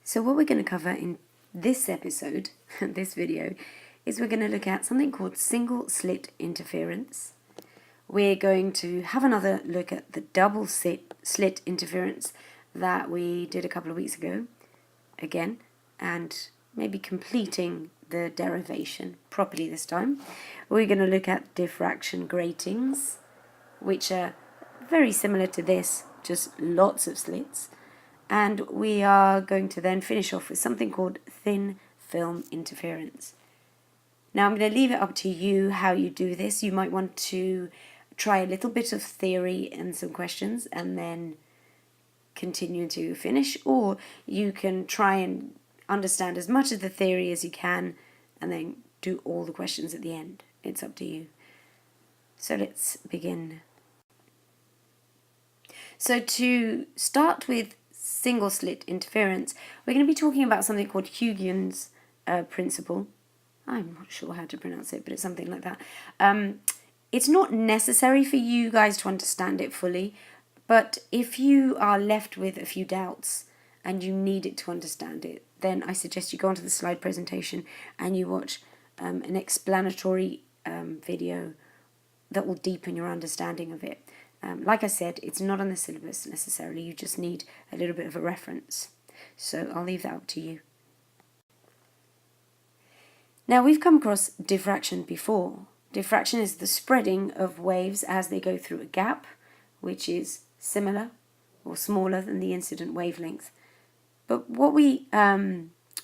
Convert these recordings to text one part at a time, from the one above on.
So what we're going to cover in this episode, this video, is we're going to look at something called single slit interference. We're going to have another look at the double slit interference that we did a couple of weeks ago, again, and maybe completing the derivation properly this time. We're going to look at diffraction gratings, which are very similar to this, just lots of slits. And we are going to then finish off with something called thin film interference. Now I'm going to leave it up to you how you do this. You might want to try a little bit of theory and some questions and then continue to finish, or you can try and understand as much of the theory as you can and then do all the questions at the end. It's up to you. So let's begin. So to start with single slit interference, we're going to be talking about something called Huygens principle. I'm not sure how to pronounce it, but it's something like that. It's not necessary for you guys to understand it fully, but if you are left with a few doubts and you need it to understand it, then I suggest you go onto the slide presentation and you watch an explanatory video that will deepen your understanding of it. Like I said, it's not on the syllabus necessarily, you just need a little bit of a reference. So I'll leave that up to you. Now we've come across diffraction before. Diffraction is the spreading of waves as they go through a gap, which is similar or smaller than the incident wavelength. But what we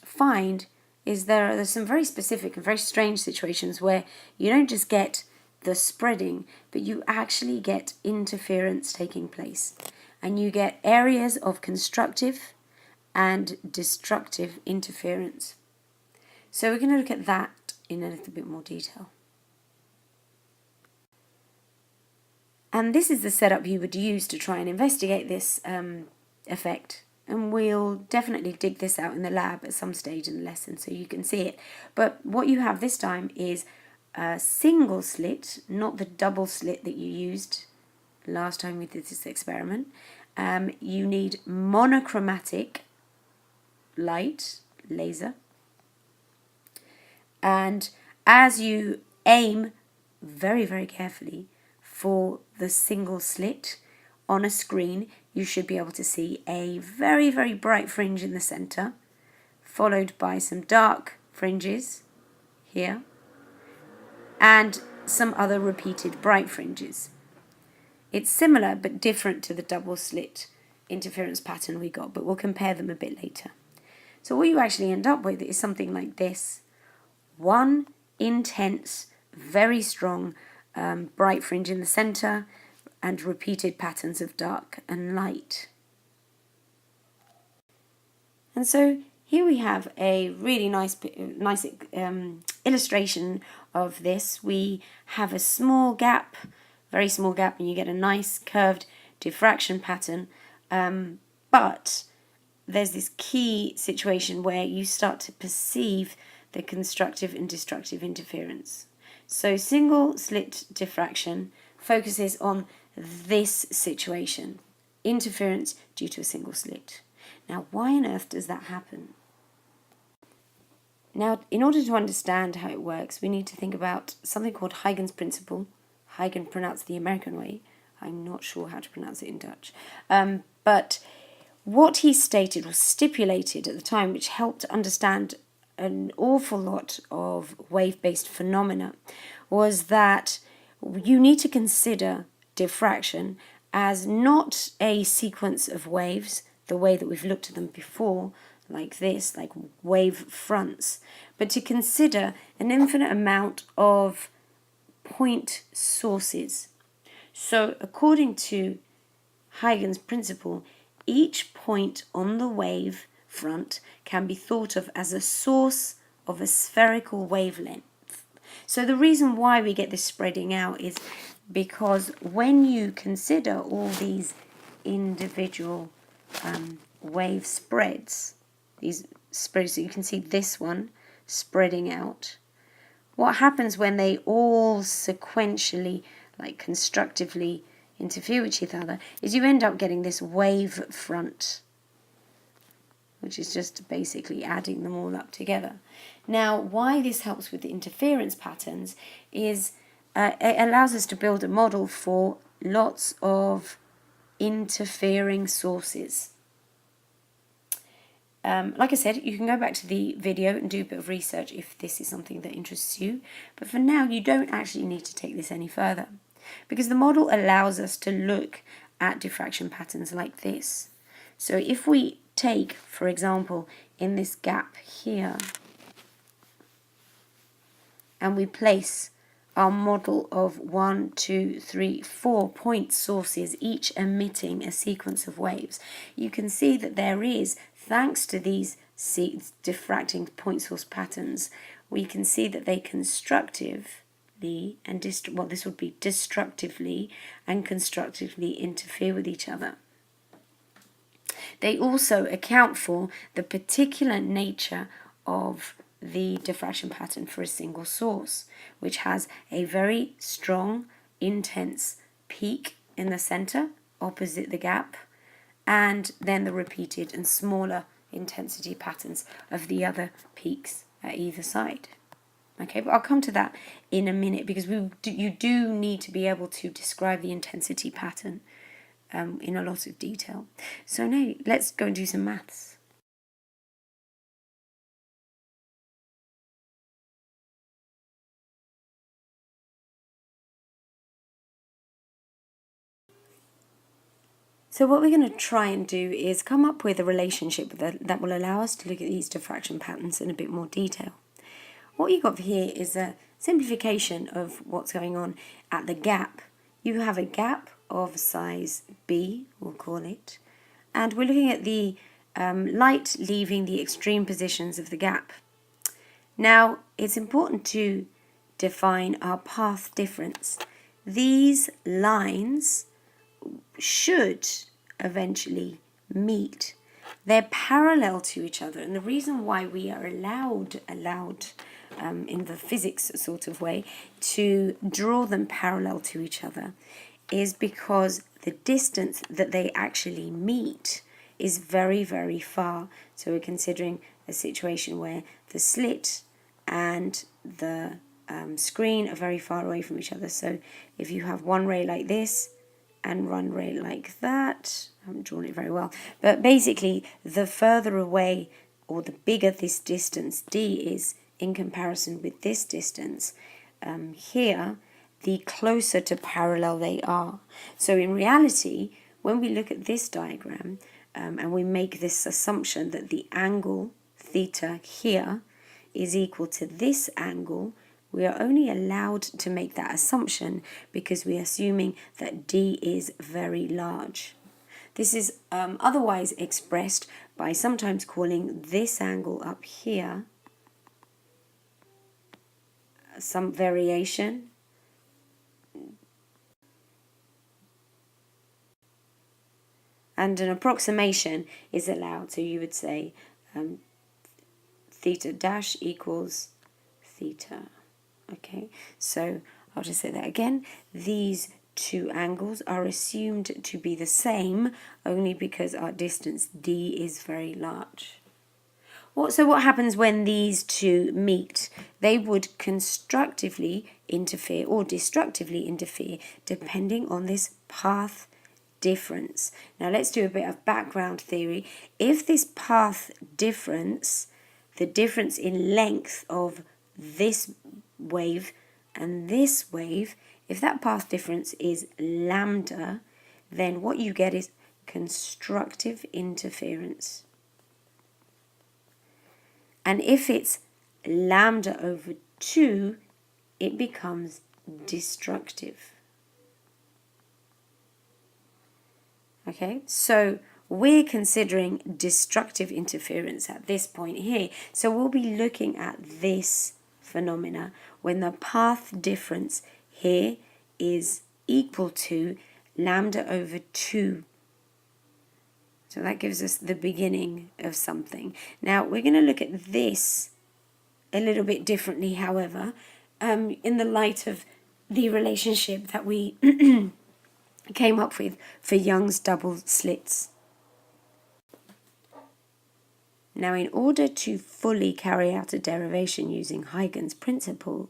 find is there's some very specific and very strange situations where you don't just get the spreading, but you actually get interference taking place. And you get areas of constructive and destructive interference. So we're going to look at that in a little bit more detail. And this is the setup you would use to try and investigate this effect. And we'll definitely dig this out in the lab at some stage in the lesson so you can see it. But what you have this time is a single slit, not the double slit that you used last time we did this experiment. You need monochromatic light, laser. And as you aim very, very carefully for the single slit on a screen, you should be able to see a very, very bright fringe in the center, followed by some dark fringes here, and some other repeated bright fringes. It's similar but different to the double slit interference pattern we got, but we'll compare them a bit later. So what you actually end up with is something like this. One intense, very strong bright fringe in the center and repeated patterns of dark and light. And so here we have a really nice illustration of this. We have a small gap, very small gap, and you get a nice curved diffraction pattern. But there's this key situation where you start to perceive the constructive and destructive interference. So single slit diffraction focuses on this situation, interference due to a single slit. Now, why on earth does that happen? Now, in order to understand how it works, we need to think about something called Huygens principle. Huygens pronounced the American way. I'm not sure how to pronounce it in Dutch. But what he stated was stipulated at the time, which helped understand an awful lot of wave-based phenomena, was that you need to consider diffraction as not a sequence of waves, the way that we've looked at them before, like this, like wave fronts, but to consider an infinite amount of point sources. So according to Huygens' principle, each point on the wave front can be thought of as a source of a spherical wavelength. So the reason why we get this spreading out is because when you consider all these individual wave spreads, these spreads, so you can see this one spreading out, what happens when they all sequentially, like constructively interfere with each other, is you end up getting this wave front. which is just basically adding them all up together. Now, why this helps with the interference patterns is it allows us to build a model for lots of interfering sources. Like I said, you can go back to the video and do a bit of research if this is something that interests you. But for now, you don't actually need to take this any further, because the model allows us to look at diffraction patterns like this. So if we take, for example, in this gap here, and we place our model of 1, 2, 3, 4 point sources, each emitting a sequence of waves, you can see that there is, thanks to these diffracting point source patterns, we can see that they constructively and this would be destructively and constructively interfere with each other. They also account for the particular nature of the diffraction pattern for a single source, which has a very strong, intense peak in the center opposite the gap, and then the repeated and smaller intensity patterns of the other peaks at either side. Okay, but I'll come to that in a minute, because you do need to be able to describe the intensity pattern in a lot of detail. So now let's go and do some maths. So what we're going to try and do is come up with a relationship that will allow us to look at these diffraction patterns in a bit more detail. What you've got here is a simplification of what's going on at the gap. You have a gap of size B, we'll call it, and we're looking at the light leaving the extreme positions of the gap. Now, it's important to define our path difference. These lines should eventually meet. They're parallel to each other, and the reason why we are allowed in the physics sort of way to draw them parallel to each other is because the distance that they actually meet is very, very far. So we're considering a situation where the slit and the screen are very far away from each other. So if you have one ray like this and one ray like that, I haven't drawn it very well, but basically the further away or the bigger this distance d is in comparison with this distance here, the closer to parallel they are. So in reality, when we look at this diagram and we make this assumption that the angle theta here is equal to this angle, we are only allowed to make that assumption because we are assuming that d is very large. This is otherwise expressed by sometimes calling this angle up here some variation, and an approximation is allowed. So you would say theta dash equals theta. Okay, so I'll just say that again. These two angles are assumed to be the same only because our distance d is very large. So what happens when these two meet? They would constructively interfere or destructively interfere depending on this path difference. Now let's do a bit of background theory. If this path difference, the difference in length of this wave and this wave, if that path difference is lambda, then what you get is constructive interference. And if it's lambda over 2, it becomes destructive. Okay, so we're considering destructive interference at this point here. So we'll be looking at this phenomena when the path difference here is equal to lambda over 2. So that gives us the beginning of something. Now we're going to look at this a little bit differently, however, in the light of the relationship that we came up with for Young's double slits. Now, in order to fully carry out a derivation using Huygens principle,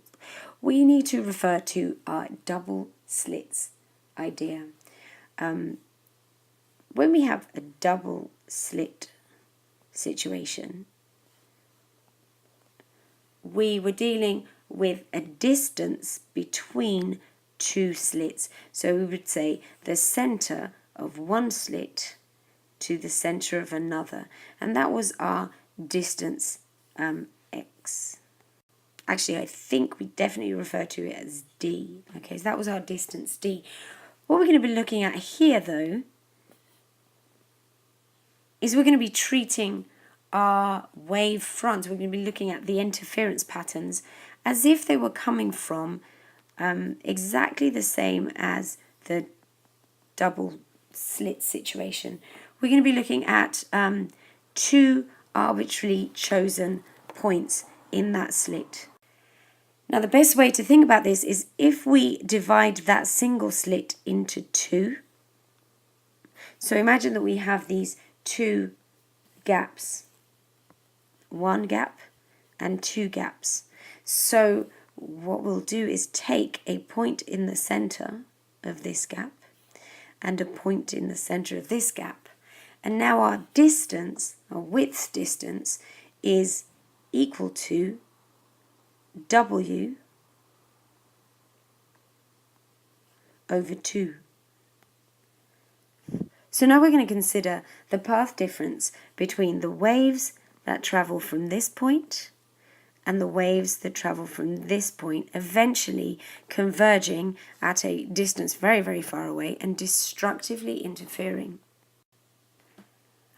we need to refer to our double slits idea. When we have a double slit situation, we were dealing with a distance between two slits. So we would say the center of one slit to the center of another, and that was our distance x. Actually, I think we definitely refer to it as d. Okay, so that was our distance d. What we're going to be looking at here, though, is we're going to be treating our wave fronts. We're going to be looking at the interference patterns as if they were coming from exactly the same as the double slit situation. We're going to be looking at two arbitrarily chosen points in that slit. Now, the best way to think about this is if we divide that single slit into two. So imagine that we have these two gaps, one gap and two gaps. So what we'll do is take a point in the center of this gap and a point in the center of this gap. And now our distance, our width distance, is equal to W over 2. So now we're going to consider the path difference between the waves that travel from this point and the waves that travel from this point, eventually converging at a distance very, very far away and destructively interfering.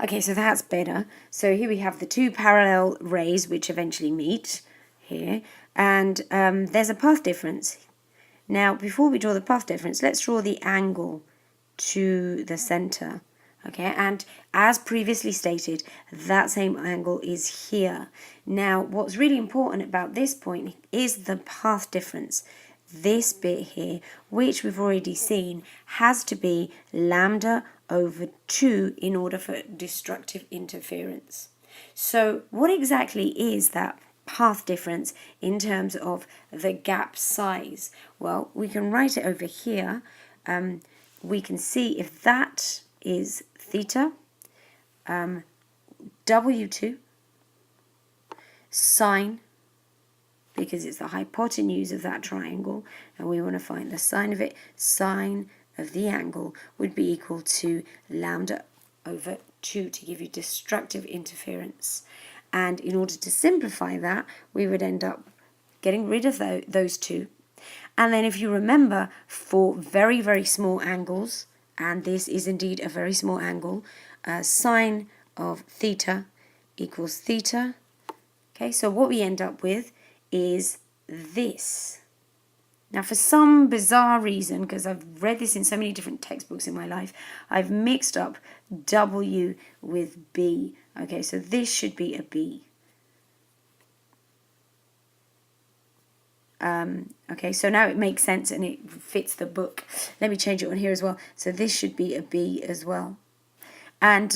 Okay, so that's better. So here we have the two parallel rays which eventually meet here, and there's a path difference. Now, before we draw the path difference, let's draw the angle to the center. Okay, and as previously stated, that same angle is here. Now, what's really important about this point is the path difference. This bit here, which we've already seen, has to be lambda over 2 in order for destructive interference. So what exactly is that path difference in terms of the gap size? Well, we can write it over here. We can see if that is theta, W2 sine, because it's the hypotenuse of that triangle, and we want to find the sine of it, sine of the angle would be equal to lambda over 2 to give you destructive interference. And in order to simplify that, we would end up getting rid of those two. And then if you remember, for very, very small angles, and this is indeed a very small angle, sine of theta equals theta. Okay, so what we end up with is this. Now, for some bizarre reason, because I've read this in so many different textbooks in my life, I've mixed up W with B. Okay, so this should be a B. Okay, so now it makes sense and it fits the book. Let me change it on here as well. So this should be a B as well. And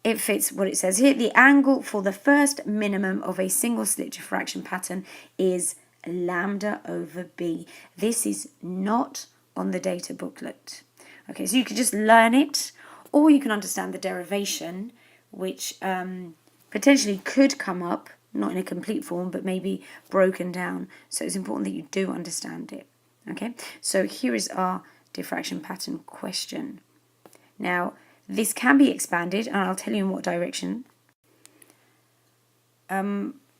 it fits what it says here. The angle for the first minimum of a single slit diffraction pattern is lambda over B. This is not on the data booklet. Okay, so you can just learn it, or you can understand the derivation, which potentially could come up, not in a complete form, but maybe broken down. So it's important that you do understand it. Okay, so here is our diffraction pattern question. Now, this can be expanded, and I'll tell you in what direction.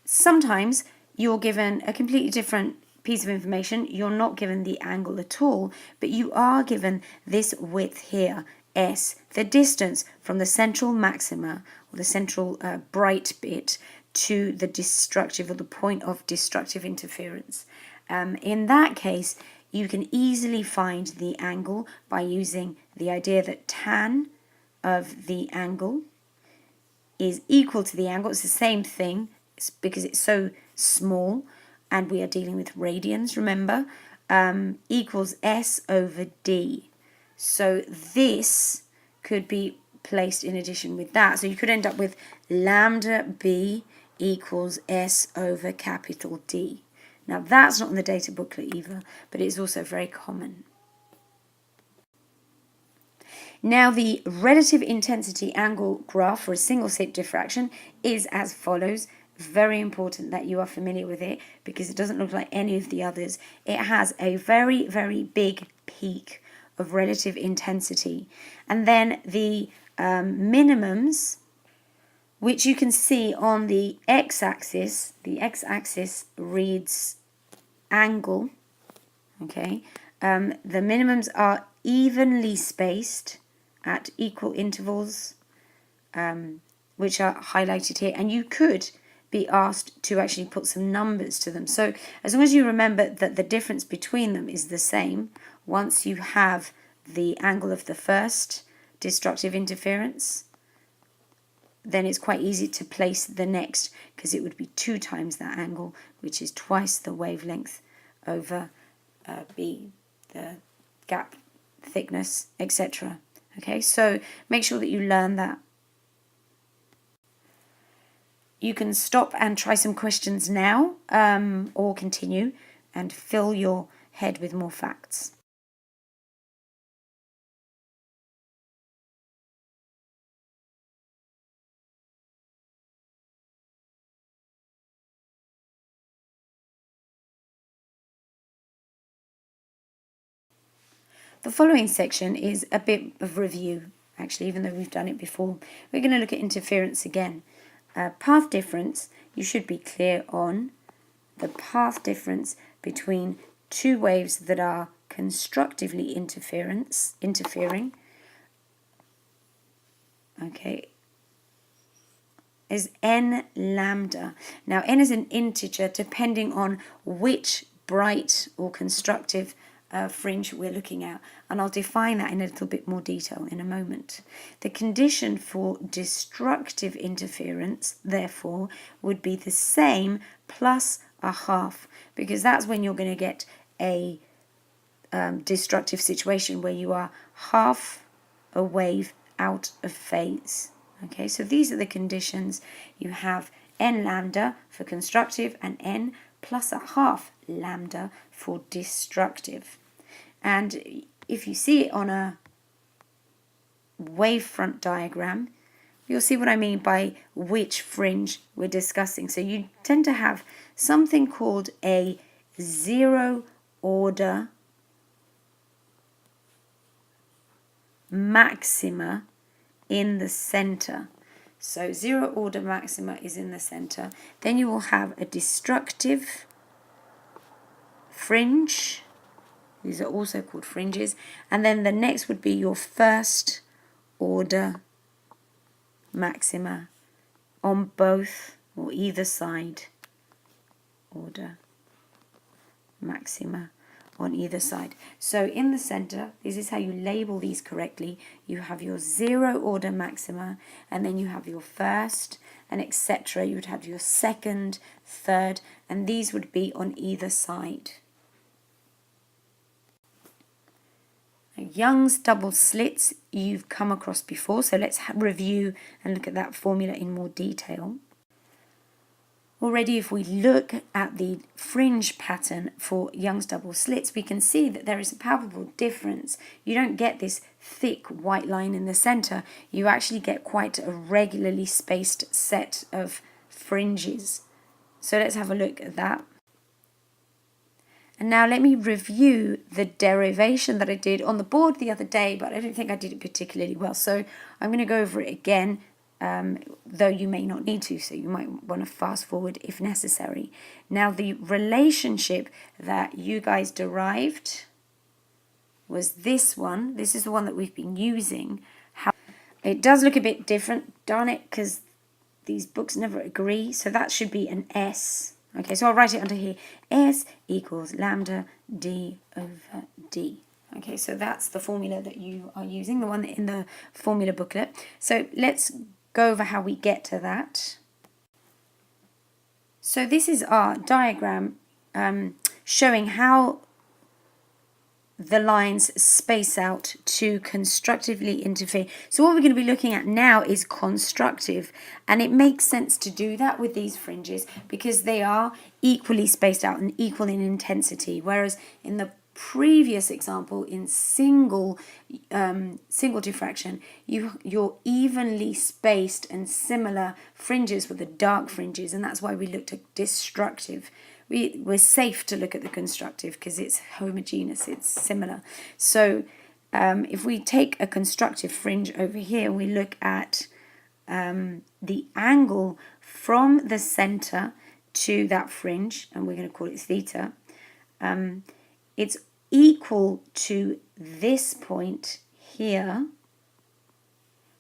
Sometimes you're given a completely different piece of information. You're not given the angle at all, but you are given this width here, S, the distance from the central maxima, or the central bright bit, to the destructive, or the point of destructive interference. In that case, you can easily find the angle by using the idea that tan of the angle is equal to the angle. It's the same thing. It's because it's so small, and we are dealing with radians, remember, equals S over D. So this could be placed in addition with that. So you could end up with lambda b equals S over capital D. Now that's not in the data booklet either, but it's also very common. Now the relative intensity angle graph for a single slit diffraction is as follows. Very important that you are familiar with it because it doesn't look like any of the others. It has a very, very big peak of relative intensity. And then the minimums, which you can see on the x-axis reads angle, okay? The minimums are evenly spaced at equal intervals, which are highlighted here, and you could be asked to actually put some numbers to them. So as long as you remember that the difference between them is the same, once you have the angle of the first destructive interference, then it's quite easy to place the next, because it would be 2 times that angle, which is twice the wavelength over b, the gap thickness, etc. Okay, so make sure that you learn that. You can stop and try some questions now, or continue and fill your head with more facts. The following section is a bit of review, actually, even though we've done it before. We're going to look at interference again. Path difference, you should be clear on the path difference between 2 waves that are constructively interfering, okay, is n lambda. Now n is an integer depending on which bright or constructive fringe we're looking at, and I'll define that in a little bit more detail in a moment. The condition for destructive interference, therefore, would be the same plus a half, because that's when you're going to get a destructive situation where you are half a wave out of phase. Okay, so these are the conditions. You have n lambda for constructive and n plus a half lambda for destructive. And if you see it on a wavefront diagram, you'll see what I mean by which fringe we're discussing. So you tend to have something called a 0 order maxima in the center. So 0 order maxima is in the center. Then you will have a destructive fringe. These are also called fringes. And then the next would be your first order maxima on both or either side. Order maxima on either side. So in the center, this is how you label these correctly. You have your 0 order maxima, and then you have your first, and etc. You would have your second, third, and these would be on either side. Young's double slits you've come across before, so let's review and look at that formula in more detail. Already, if we look at the fringe pattern for Young's double slits, we can see that there is a palpable difference. You don't get this thick white line in the center. You actually get quite a regularly spaced set of fringes. So let's have a look at that. And now let me review the derivation that I did on the board the other day, but I don't think I did it particularly well. So I'm going to go over it again, though you may not need to, so you might want to fast forward if necessary. Now the relationship that you guys derived was this one. This is the one that we've been using. It does look a bit different, darn it, because these books never agree. So that should be an S. Okay, so I'll write it under here. S equals lambda D over D. Okay, so that's the formula that you are using, the one in the formula booklet. So let's go over how we get to that. So this is our diagram showing how the lines space out to constructively interfere. So what we're going to be looking at now is constructive, and it makes sense to do that with these fringes because they are equally spaced out and equal in intensity, whereas in the previous example in single diffraction you're evenly spaced and similar fringes with the dark fringes, and that's why we looked at destructive. We're safe to look at the constructive because it's homogeneous, it's similar. So if we take a constructive fringe over here, we look at the angle from the center to that fringe, and we're going to call it theta. It's equal to this point here,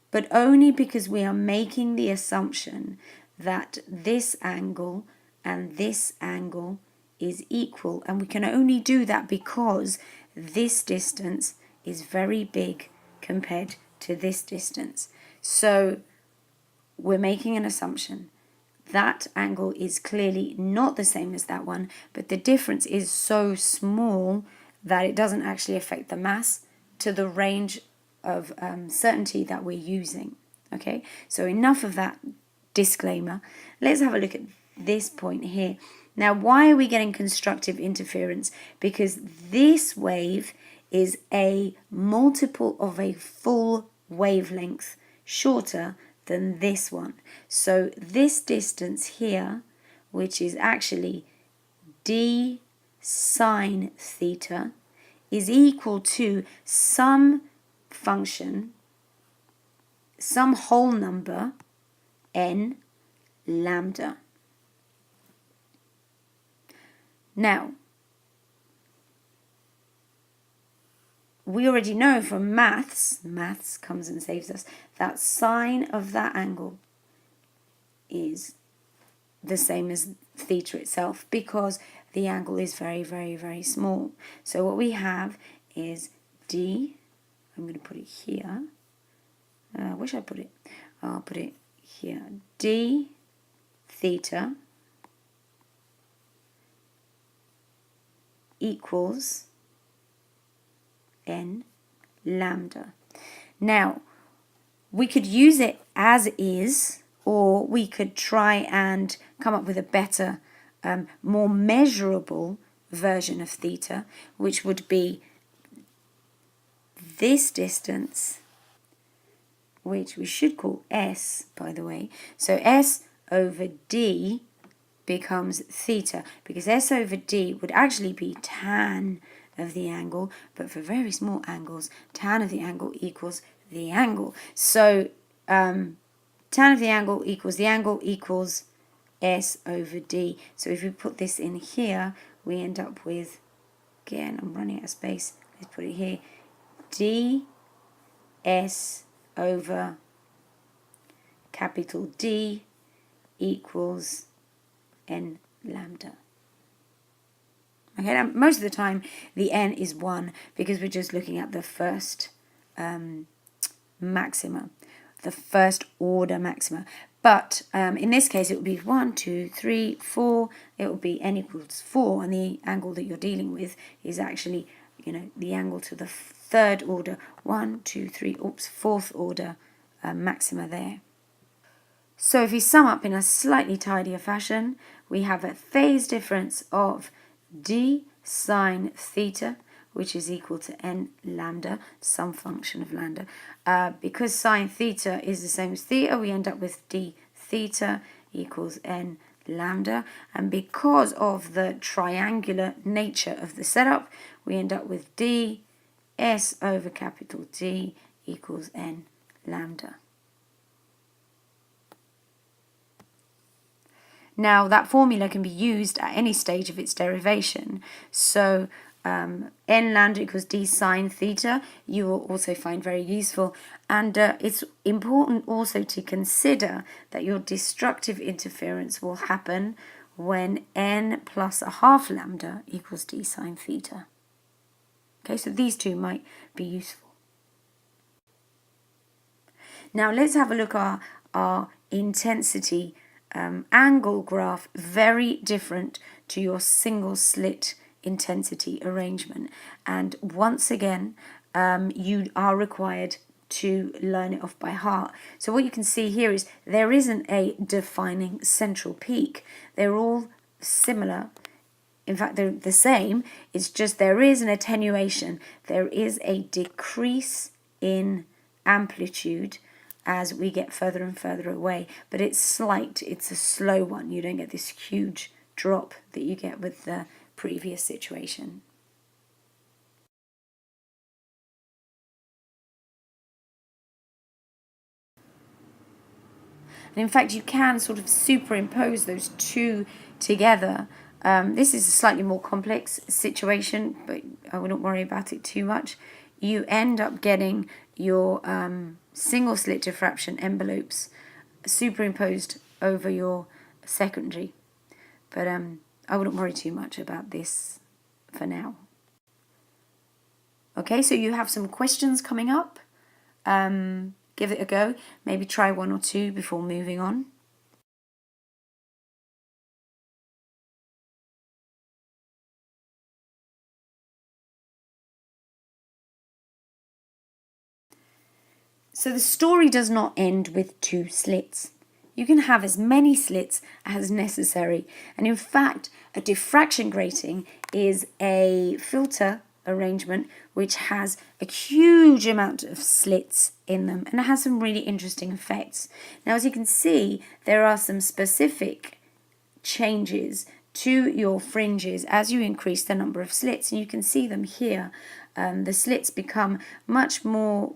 but only because we are making the assumption that this angle and this angle is equal, and we can only do that because this distance is very big compared to this distance. So we're making an assumption. That angle is clearly not the same as that one, but the difference is so small that it doesn't actually affect the mass to the range of certainty that we're using. Okay, so enough of that disclaimer. Let's have a look at this point here. Now, why are we getting constructive interference? Because this wave is a multiple of a full wavelength shorter than this one. So this distance here, which is actually d sine theta, is equal to some function, some whole number, n lambda. Now, we already know from maths comes and saves us, that sine of that angle is the same as theta itself because the angle is very, very, very small. So what we have is d, I'm going to put it here, where should I put it? I'll put it here, d theta equals n lambda. Now, we could use it as is, or we could try and come up with a better, more measurable version of theta, which would be this distance, which we should call s, by the way. So s over d becomes theta, because s over d would actually be tan of the angle, but for very small angles, tan of the angle equals the angle. So tan of the angle equals s over d. So if we put this in here, we end up with, again, I'm running out of space, let's put it here, d s over capital D equals n lambda. Okay, now most of the time the n is 1 because we're just looking at the first maxima, the first order maxima. But in this case it would be 1, 2, 3, 4. It would be n equals 4, and the angle that you're dealing with is actually, the angle to the third order, 1, 2, 3, fourth order maxima there. So if we sum up in a slightly tidier fashion, we have a phase difference of d sine theta, which is equal to n lambda, some function of lambda. Because sine theta is the same as theta, we end up with d theta equals n lambda. And because of the triangular nature of the setup, we end up with d s over capital D equals n lambda. Now that formula can be used at any stage of its derivation. So n lambda equals d sine theta you will also find very useful, and it's important also to consider that your destructive interference will happen when n plus a half lambda equals d sine theta. Okay, so these two might be useful. Now let's have a look at our intensity angle graph, very different to your single slit intensity arrangement. And once again, you are required to learn it off by heart. So what you can see here is there isn't a defining central peak. They're all similar. In fact, they're the same. It's just there is an attenuation. There is a decrease in amplitude as we get further and further away. But it's slight. It's a slow one. You don't get this huge drop that you get with the previous situation. And in fact, you can sort of superimpose those two together. This is a slightly more complex situation, but I wouldn't worry about it too much. You end up getting your single slit diffraction envelopes superimposed over your secondary. But I wouldn't worry too much about this for now. Okay, so you have some questions coming up. Give it a go. Maybe try one or two before moving on. So the story does not end with 2 slits. You can have as many slits as necessary. And in fact, a diffraction grating is a filter arrangement which has a huge amount of slits in them, and it has some really interesting effects. Now, as you can see, there are some specific changes to your fringes as you increase the number of slits, and you can see them here. The slits become much more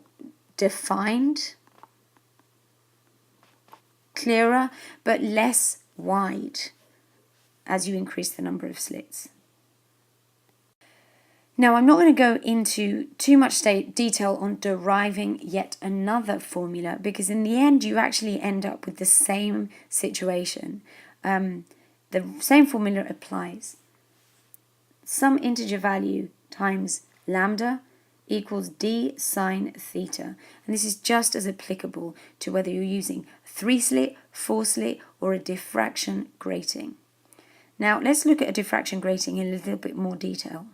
defined, clearer, but less wide as you increase the number of slits. Now, I'm not going to go into too much detail on deriving yet another formula, because in the end you actually end up with the same situation. The same formula applies. Some integer value times lambda equals d sine theta. And this is just as applicable to whether you're using 3-slit, 4-slit, or a diffraction grating. Now, let's look at a diffraction grating in a little bit more detail.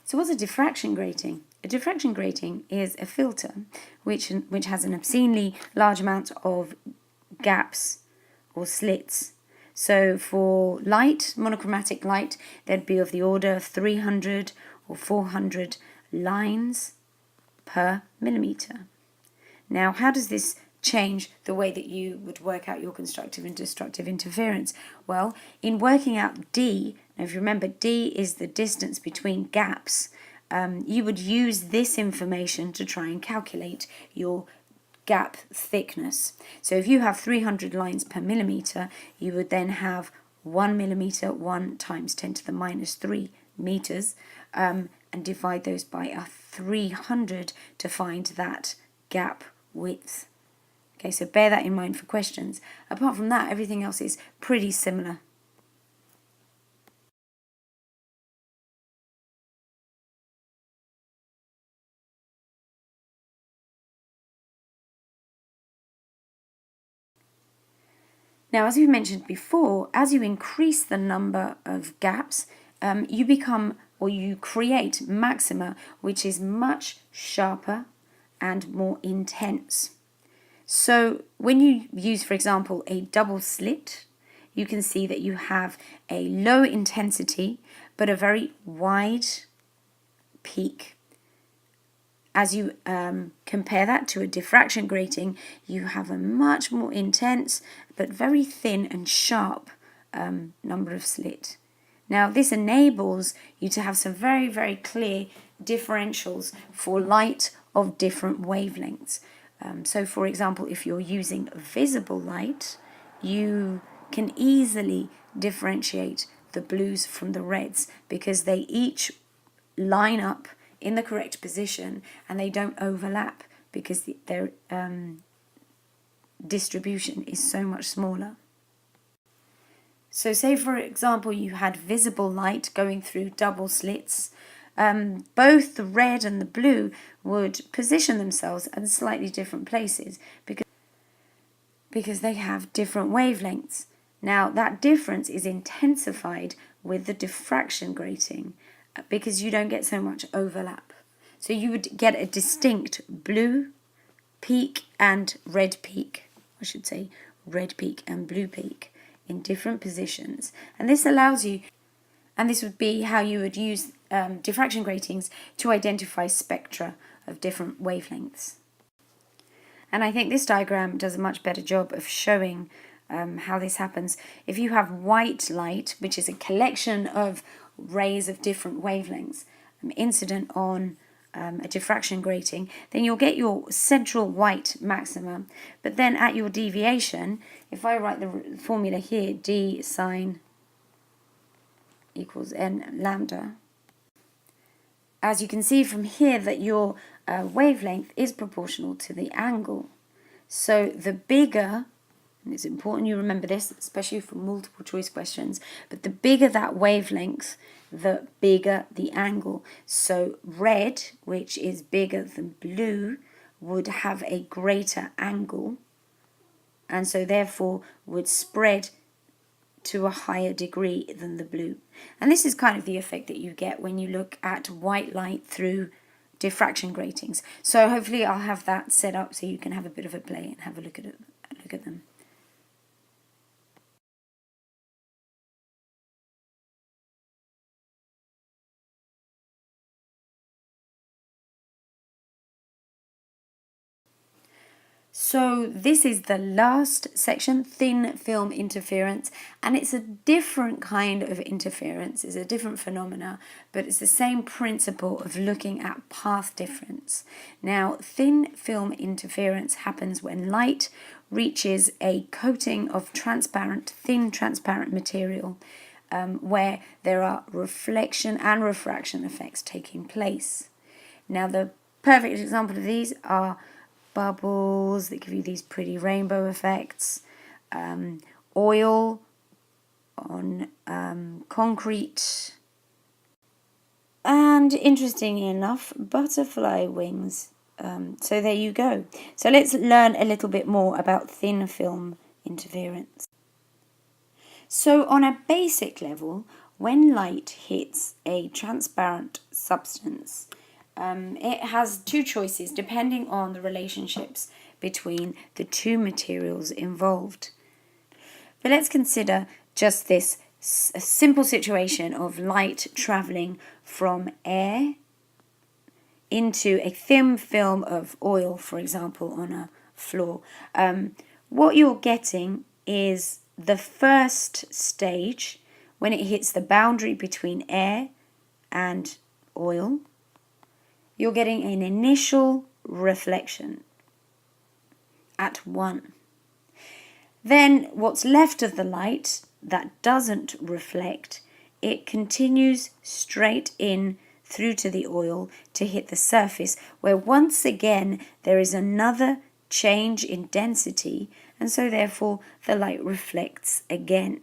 So what's a diffraction grating? A diffraction grating is a filter which has an obscenely large amount of gaps or slits. So for light, monochromatic light, there'd be of the order of 300 or 400 lines per millimeter. Now, how does this change the way that you would work out your constructive and destructive interference? Well, in working out D, now if you remember, D is the distance between gaps, you would use this information to try and calculate your gap thickness. So if you have 300 lines per millimeter, you would then have 1 millimeter, 1 times 10 to the minus 3 meters, and divide those by a 300 to find that gap width. Okay, so bear that in mind for questions. Apart from that, everything else is pretty similar. Now, as we mentioned before, as you increase the number of gaps, you become, or you create maxima, which is much sharper and more intense. So when you use, for example, a double slit, you can see that you have a low intensity but a very wide peak. As you compare that to a diffraction grating, you have a much more intense but very thin and sharp number of slit. Now, this enables you to have some very, very clear differentials for light of different wavelengths. So, for example, if you're using visible light, you can easily differentiate the blues from the reds because they each line up in the correct position and they don't overlap because their distribution is so much smaller. So say, for example, you had visible light going through double slits. Both the red and the blue would position themselves in slightly different places because they have different wavelengths. Now, that difference is intensified with the diffraction grating because you don't get so much overlap. So you would get a distinct blue peak and red peak, I should say red peak and blue peak in different positions. And this allows you, and this would be how you would use diffraction gratings to identify spectra of different wavelengths. And I think this diagram does a much better job of showing how this happens. If you have white light, which is a collection of rays of different wavelengths incident on a diffraction grating, then you'll get your central white maximum. But then at your deviation, if I write the formula here, d sine equals n lambda, as you can see from here that your wavelength is proportional to the angle. So the bigger, and it's important you remember this, especially for multiple choice questions, but the bigger that wavelength, the bigger the angle. So red, which is bigger than blue, would have a greater angle, and so therefore would spread to a higher degree than the blue. And this is kind of the effect that you get when you look at white light through diffraction gratings. So hopefully I'll have that set up so you can have a bit of a play and have a look at them. So this is the last section, thin film interference, and it's a different kind of interference, it's a different phenomena, but it's the same principle of looking at path difference. Now, thin film interference happens when light reaches a coating of thin transparent material where there are reflection and refraction effects taking place. Now, the perfect example of these are bubbles that give you these pretty rainbow effects, oil on concrete, and interestingly enough, butterfly wings. So there you go. So let's learn a little bit more about thin film interference. So on a basic level, when light hits a transparent substance, it has two choices depending on the relationships between the two materials involved. But let's consider just this simple situation of light travelling from air into a thin film of oil, for example, on a floor. What you're getting is the first stage when it hits the boundary between air and oil. You're getting an initial reflection at 1. Then what's left of the light that doesn't reflect, it continues straight in through to the oil to hit the surface, where once again there is another change in density, and so therefore the light reflects again.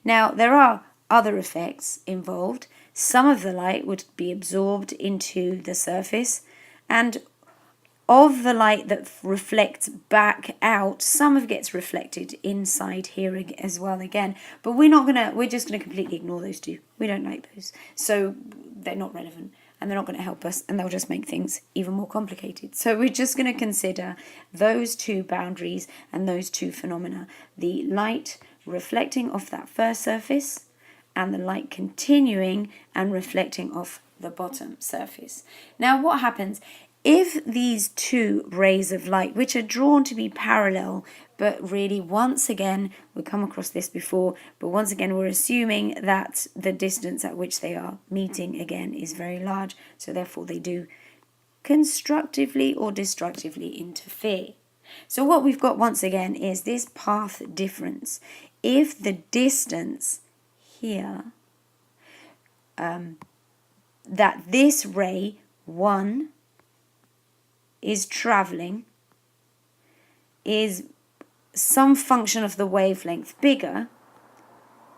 Now there are other effects involved. Some of the light would be absorbed into the surface, and of the light that reflects back out, some of it gets reflected inside here as well again. But we're just gonna completely ignore those two. We don't like those, so they're not relevant and they're not going to help us, and they'll just make things even more complicated. So we're just going to consider those two boundaries and those two phenomena: the light reflecting off that first surface and the light continuing and reflecting off the bottom surface. Now what happens if these two rays of light, which are drawn to be parallel, but really once again, we've come across this before, but once again we're assuming that the distance at which they are meeting again is very large, so therefore they do constructively or destructively interfere. So what we've got once again is this path difference. If the distance here, that this ray 1 is travelling is some function of the wavelength bigger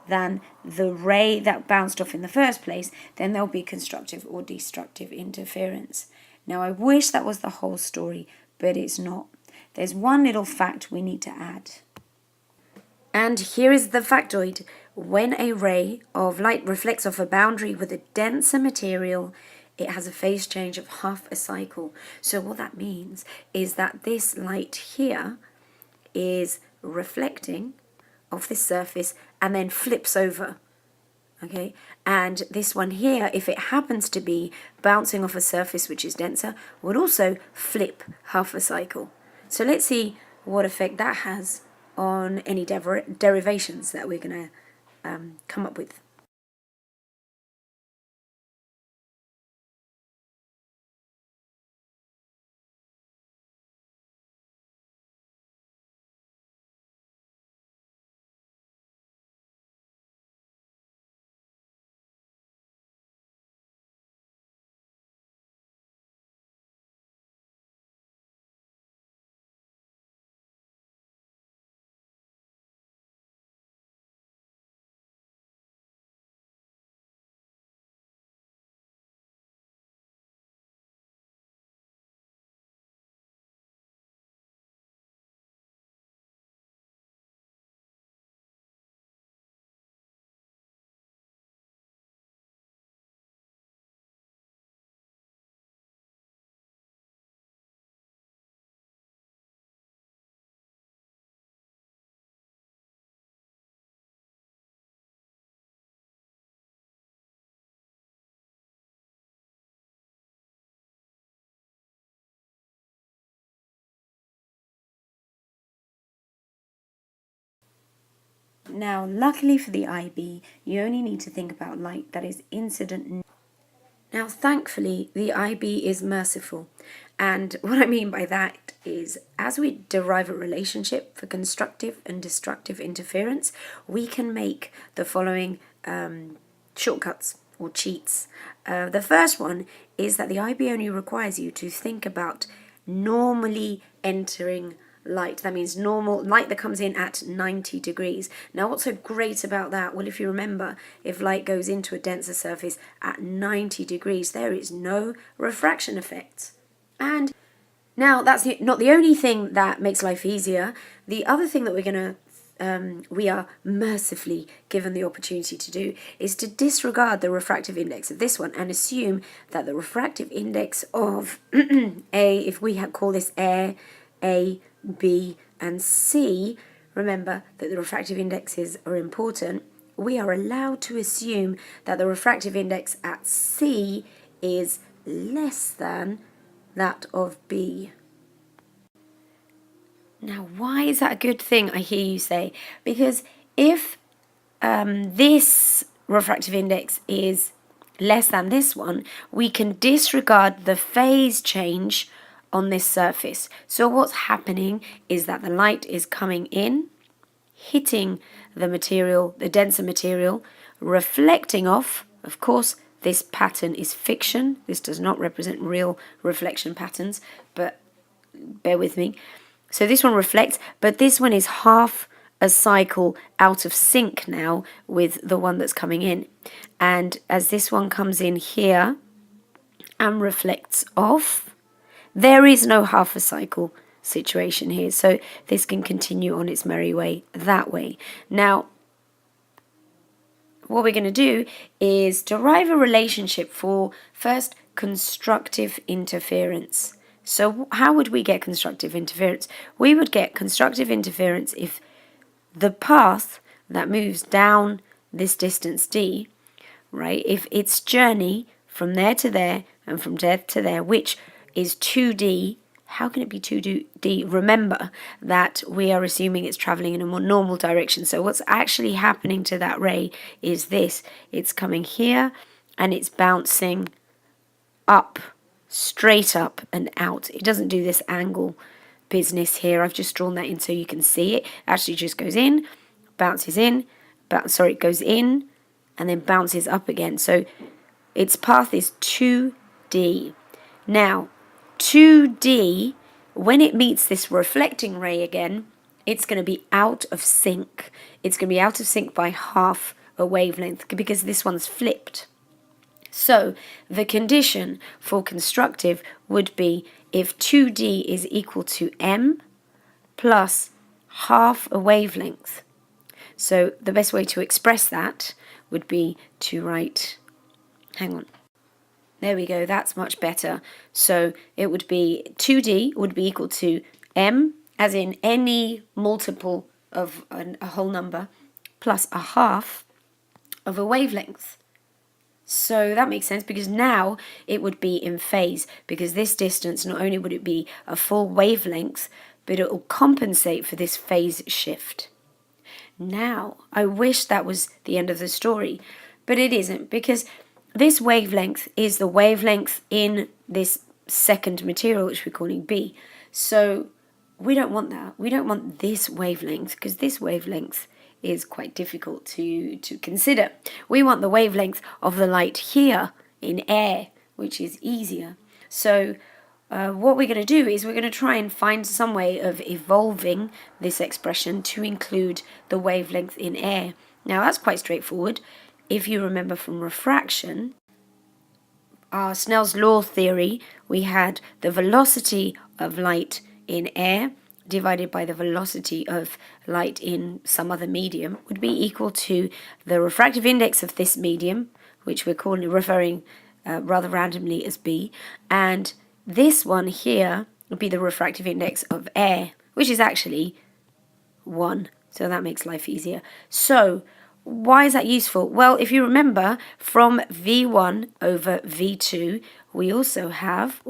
than the ray that bounced off in the first place, then there'll be constructive or destructive interference. Now I wish that was the whole story, but it's not. there's one little fact we need to add. And here is the factoid. When a ray of light reflects off a boundary with a denser material, it has a phase change of half a cycle. So what that means is that this light here is reflecting off this surface and then flips over. Okay, and this one here, if it happens to be bouncing off a surface which is denser, would also flip half a cycle. So let's see what effect that has on any derivations that we're going to come up with. Now, luckily for the IB, you only need to think about light that is incident. Now, thankfully, the IB is merciful. And what I mean by that is, as we derive a relationship for constructive and destructive interference, we can make the following shortcuts or cheats. The first one is that the IB only requires you to think about normally entering light. That means normal light that comes in at 90 degrees. Now, what's so great about that? Well, if you remember, if light goes into a denser surface at 90 degrees, there is no refraction effect. And now, that's not the only thing that makes life easier. The other thing that we are mercifully given the opportunity to do is to disregard the refractive index of this one and assume that the refractive index of if we call this air, A, B, and C, remember that the refractive indexes are important, we are allowed to assume that the refractive index at C is less than that of B. Now, why is that a good thing, I hear you say? Because if this refractive index is less than this one, we can disregard the phase change on this surface. So what's happening is that the light is coming in, hitting the material, the denser material, reflecting off. Of course, this pattern is fiction. This does not represent real reflection patterns, but bear with me. So this one reflects, but this one is half a cycle out of sync now with the one that's coming in. And as this one comes in here and reflects off, there is no half a cycle situation here, so this can continue on its merry way that way. Now, what we're going to do is derive a relationship for, first, constructive interference. So how would we get constructive interference? We would get constructive interference if the path that moves down this distance d, right, if its journey from there to there and from there to there, which is 2D, how can it be 2D? Remember that we are assuming it's traveling in a more normal direction. So what's actually happening to that ray is this. It's coming here and it's bouncing up, straight up and out. It doesn't do this angle business here. I've just drawn that in so you can see it. Actually just goes in, bounces in, it goes in and then bounces up again. So its path is 2D. Now, 2D, when it meets this reflecting ray again, it's going to be out of sync. It's going to be out of sync by half a wavelength because this one's flipped. So the condition for constructive would be if 2D is equal to M, plus half a wavelength. So the best way to express that would be to write, hang on, there we go, that's much better. So it would be 2D would be equal to m, as in any multiple of a whole number, plus a half of a wavelength. So that makes sense, because now it would be in phase, because this distance, not only would it be a full wavelength, but it will compensate for this phase shift. Now, I wish that was the end of the story, but it isn't, because this wavelength is the wavelength in this second material, which we're calling B. So we don't want that. We don't want this wavelength, because this wavelength is quite difficult to consider. We want the wavelength of the light here in air, which is easier. So what we're going to do is we're going to try and find some way of evolving this expression to include the wavelength in air. Now that's quite straightforward. If you remember from refraction, our Snell's law theory, we had the velocity of light in air divided by the velocity of light in some other medium would be equal to the refractive index of this medium, which we're referring rather randomly as B, and this one here would be the refractive index of air, which is actually 1, so that makes life easier. So why is that useful? Well, if you remember from V1 over V2, we also have,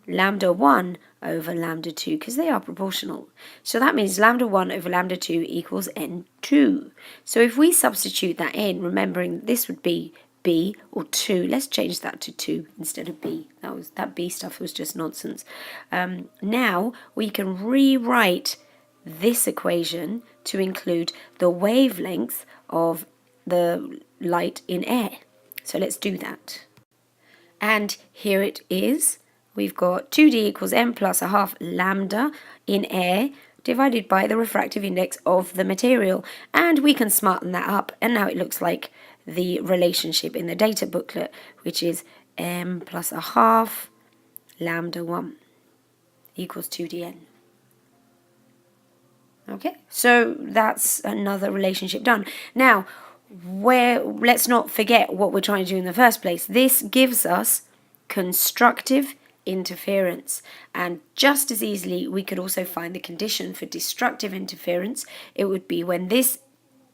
lambda 1 over lambda 2, because they are proportional. So that means lambda 1 over lambda 2 equals N2. So if we substitute that in, remembering this would be B or 2, let's change that to 2 instead of B. That B stuff was just nonsense. Now we can rewrite this equation to include the wavelength of the light in air. So let's do that. And here it is. We've got 2D equals m plus a half lambda in air divided by the refractive index of the material. And we can smarten that up, and now it looks like the relationship in the data booklet, which is m plus a half lambda 1 equals 2dn. Okay, so that's another relationship done. Now, let's not forget what we're trying to do in the first place. This gives us constructive interference, and just as easily we could also find the condition for destructive interference. It would be when this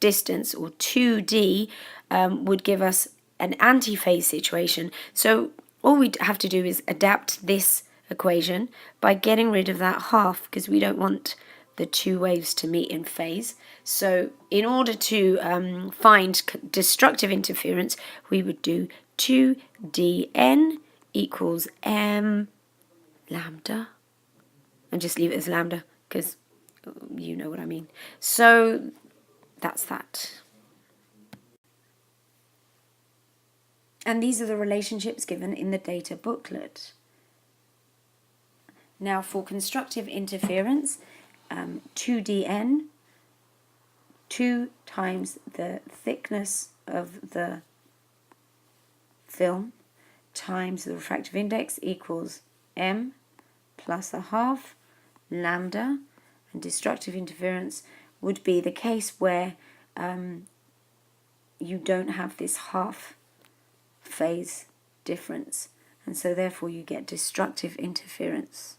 distance, or 2d, would give us an antiphase situation. So all we have to do is adapt this equation by getting rid of that half, because we don't want the two waves to meet in phase. So in order to find destructive interference, we would do 2dn equals m lambda, and just leave it as lambda, because you know what I mean. So that's that. And these are the relationships given in the data booklet. Now for constructive interference, 2dn, 2 times the thickness of the film times the refractive index equals m plus a half lambda, and destructive interference would be the case where you don't have this half phase difference, and so therefore you get destructive interference.